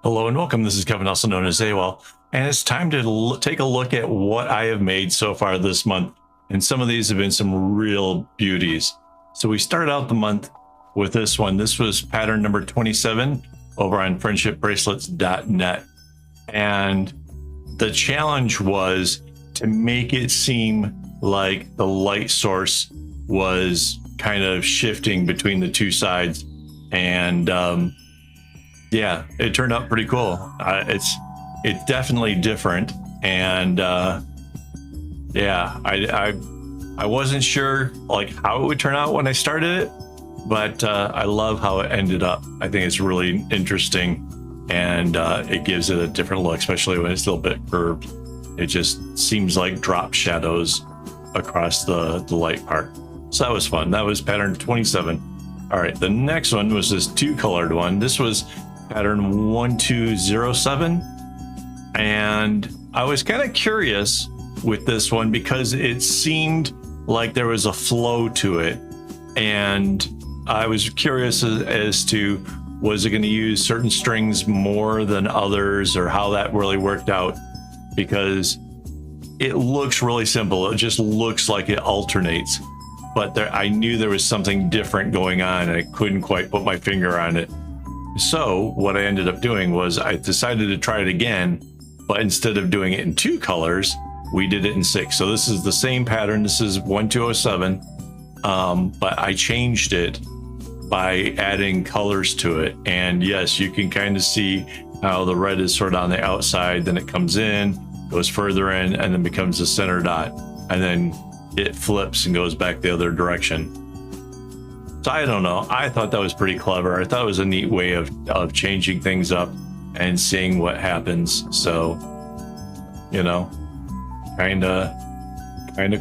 Hello and welcome. This is Kevin, also known as AWOL, and it's time to take a look at what I have made so far this month. And some of these have been some real beauties. So we started out the month with this one. This was pattern number 27 over on friendshipbracelets.net. And the challenge was to make it seem like the light source was kind of shifting between the two sides. And yeah, it turned out pretty cool. It's definitely different, and yeah, I wasn't sure like how it would turn out when I started it, but I love how it ended up. I think it's really interesting, and it gives it a different look, especially when it's a little bit curved. It just seems like drop shadows across the light part. So that was fun. That was pattern 27. All right, the next one was this two-colored one. This was pattern 1207, and I was kind of curious with this one because it seemed like there was a flow to it, and I was curious as to was it going to use certain strings more than others, or how that really worked out, because it looks really simple. It just looks like it alternates, but I knew there was something different going on, and I couldn't quite put my finger on it. So what I ended up doing was I decided to try it again, but instead of doing it in two colors, we did it in 6. So this is the same pattern. This is 1207, but I changed it by adding colors to it. And yes, you can kind of see how the red is sort of on the outside, then it comes in, goes further in, and then becomes a center dot, and then it flips and goes back the other direction. So I don't know. I thought that was pretty clever. I thought it was a neat way of changing things up and seeing what happens. So, you know, kind of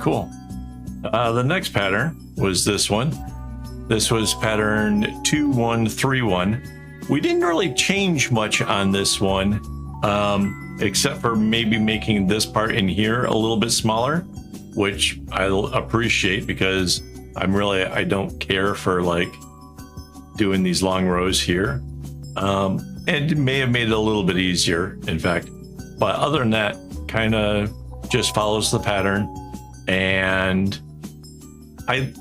cool. The next pattern was this one. This was pattern 2131. We didn't really change much on this one, except for maybe making this part in here a little bit smaller, which I appreciate because I don't care for like doing these long rows here. And it may have made it a little bit easier, in fact, but other than that, kind of just follows the pattern. And I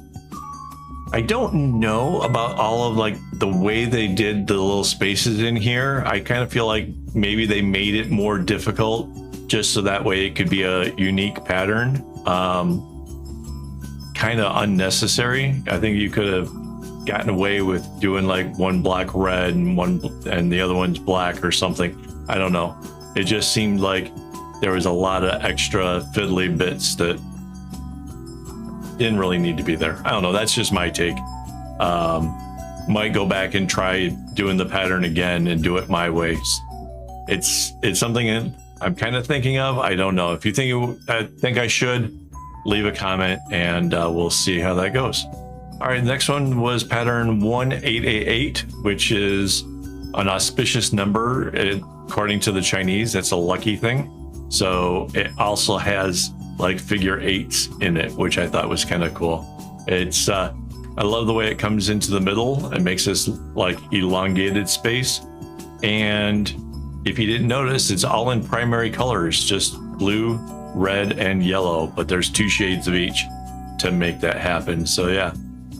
don't know about all of like the way they did the little spaces in here. I kind of feel like maybe they made it more difficult just so that way it could be a unique pattern. Kind of unnecessary. I think you could have gotten away with doing like one black red and the other one's black or something. I don't know. It just seemed like there was a lot of extra fiddly bits that didn't really need to be there. I don't know. That's just my take. Might go back and try doing the pattern again and do it my way. It's something I'm kind of thinking of. I don't know. If you think I should, leave a comment and we'll see how that goes. All right, next one was pattern 1888, which is an auspicious number. According to the Chinese, that's a lucky thing. So it also has like figure 8s in it, which I thought was kind of cool. It's I love the way it comes into the middle. It makes this like elongated space. And if you didn't notice, it's all in primary colors, just blue, red, and yellow, but there's 2 shades of each to make that happen. So yeah,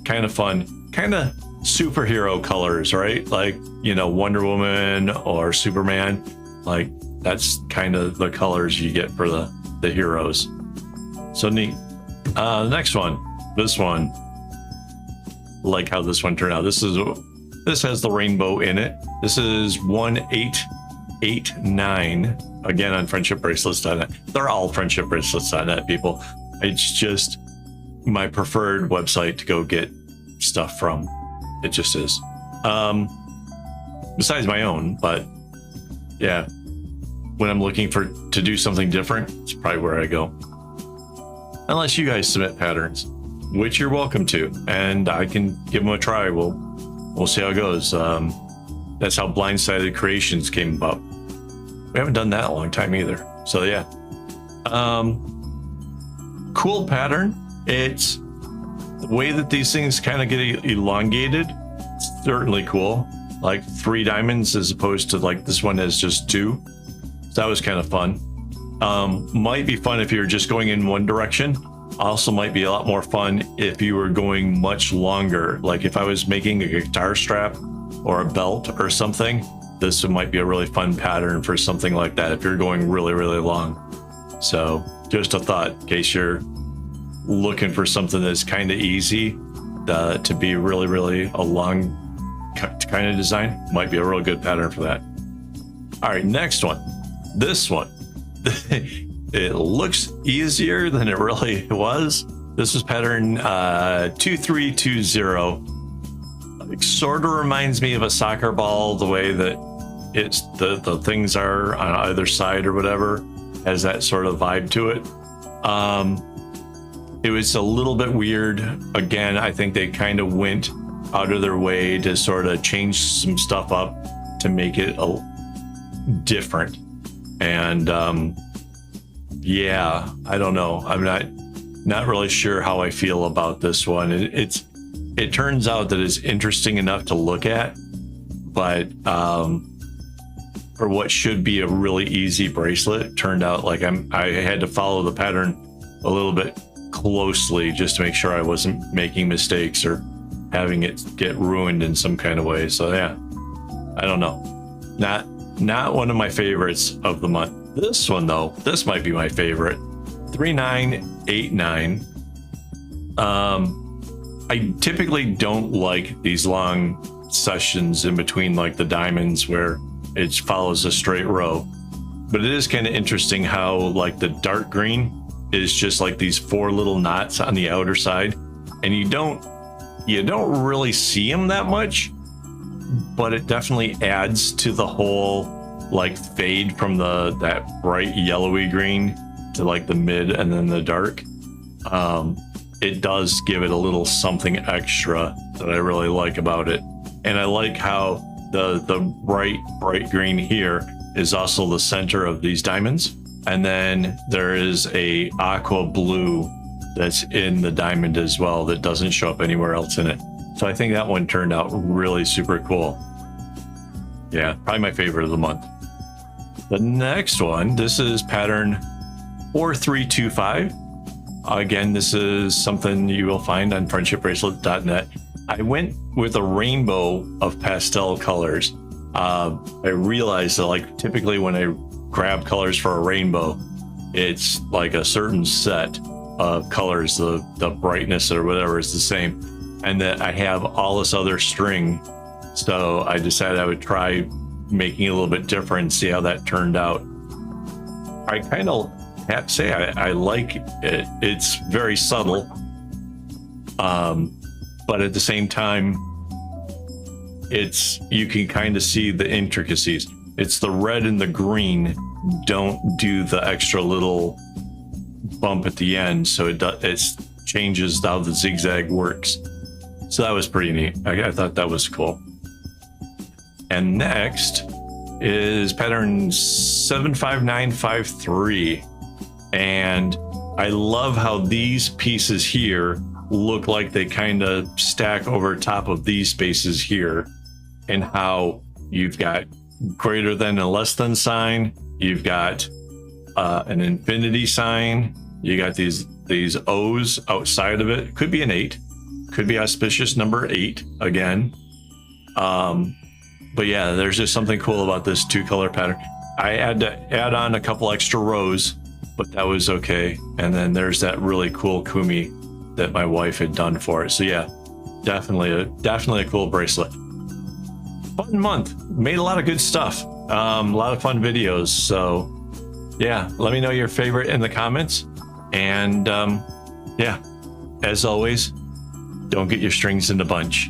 kind of fun, kind of superhero colors, right? Like, you know, Wonder Woman or Superman, like that's kind of the colors you get for the heroes. So neat. The next one, this one, like how this one turned out. This has the rainbow in it. This is 1889, again on friendshipbracelets.net. They're all friendshipbracelets.net, people. It's just my preferred website to go get stuff from. It just is. Besides my own, but yeah, when I'm looking to do something different, it's probably where I go. Unless you guys submit patterns, which you're welcome to, and I can give them a try. We'll see how it goes. That's how Blindsided Creations came about. We haven't done that in a long time either. So yeah, cool pattern. It's the way that these things kind of get elongated. It's certainly cool. like 3 diamonds as opposed to like this one has just 2. So that was kind of fun. Might be fun if you're just going in one direction. Also might be a lot more fun if you were going much longer. Like if I was making a guitar strap or a belt or something, this might be a really fun pattern for something like that if you're going really, really long. So just a thought in case you're looking for something that's kind of easy to be really, really a long kind of design, might be a real good pattern for that. All right, next one. This one. It looks easier than it really was. This was pattern 2320. It sort of reminds me of a soccer ball, the way that it's the things are on either side or whatever, has that sort of vibe to it. It was a little bit weird. Again, I think they kind of went out of their way to sort of change some stuff up to make it different. And yeah, I don't know. I'm not really sure how I feel about this one. It turns out that it's interesting enough to look at, but for what should be a really easy bracelet, it turned out like I had to follow the pattern a little bit closely just to make sure I wasn't making mistakes or having it get ruined in some kind of way. So yeah, I don't know. Not one of my favorites of the month. This one though, this might be my favorite. 3989. I typically don't like these long sessions in between like the diamonds where it follows a straight row, but it is kind of interesting how like the dark green is just like these 4 little knots on the outer side, and you don't really see them that much, but it definitely adds to the whole like fade from that bright yellowy green to like the mid and then the dark. It does give it a little something extra that I really like about it. And I like how the bright green here is also the center of these diamonds. And then there is a aqua blue that's in the diamond as well that doesn't show up anywhere else in it. So I think that one turned out really super cool. Yeah, probably my favorite of the month. The next one, this is pattern 4325. Again, this is something you will find on friendshipbracelet.net. I went with a rainbow of pastel colors. I realized that like typically when I grab colors for a rainbow, it's like a certain set of colors, the brightness or whatever is the same, and that I have all this other string. So I decided I would try making it a little bit different, see how that turned out. I kind of have to say I like it. It's very subtle, but at the same time, you can kind of see the intricacies. It's the red and the green don't do the extra little bump at the end, so it changes how the zigzag works. So that was pretty neat. I thought that was cool. And next is pattern 75953. And I love how these pieces here look like they kind of stack over top of these spaces here, and how you've got greater than and less than sign. You've got an infinity sign. You got these O's outside of it. Could be an 8. Could be auspicious number 8 again. But yeah, there's just something cool about this 2-color pattern. I had to add on a couple extra rows, but that was okay. And then there's that really cool kumi that my wife had done for it. So yeah, definitely a cool bracelet. Fun month. Made a lot of good stuff. A lot of fun videos. So yeah, let me know your favorite in the comments. And yeah, as always, don't get your strings in a bunch.